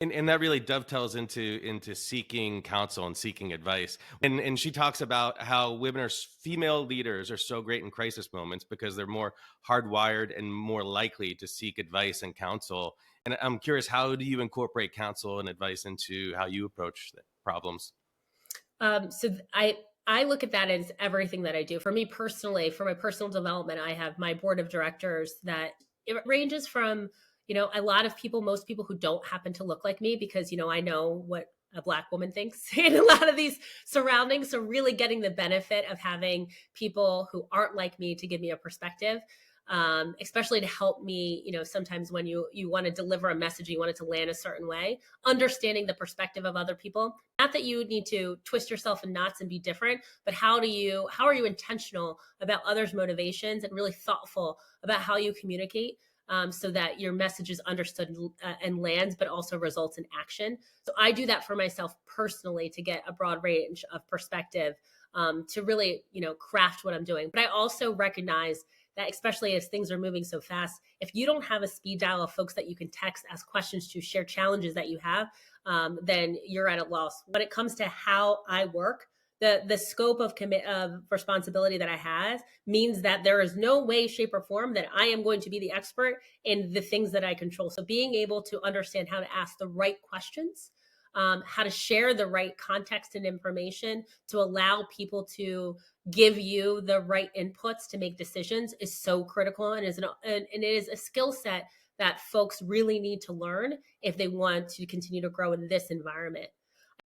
And that really dovetails into seeking counsel and seeking advice. And she talks about how female leaders are so great in crisis moments because they're more hardwired and more likely to seek advice and counsel. And I'm curious, how do you incorporate counsel and advice into how you approach the problems? So I look at that as everything that I do. For me personally, for my personal development, I have my board of directors that it ranges from, a lot of people, most people who don't happen to look like me because, I know what a Black woman thinks in a lot of these surroundings. So really getting the benefit of having people who aren't like me to give me a perspective. Especially to help me, sometimes when you want to deliver a message, you want it to land a certain way, understanding the perspective of other people. Not that you need to twist yourself in knots and be different, but how are you intentional about others' motivations and really thoughtful about how you communicate, so that your message is understood and lands, but also results in action. So I do that for myself personally to get a broad range of perspective, to really, craft what I'm doing. But I also recognize that, especially as things are moving so fast, if you don't have a speed dial of folks that you can text, ask questions to, share challenges that you have, then you're at a loss. When it comes to how I work, the scope of commit of responsibility that I have means that there is no way, shape, or form that I am going to be the expert in the things that I control. So being able to understand how to ask the right questions, how to share the right context and information to allow people to give you the right inputs to make decisions is so critical, and it is a skill set that folks really need to learn if they want to continue to grow in this environment.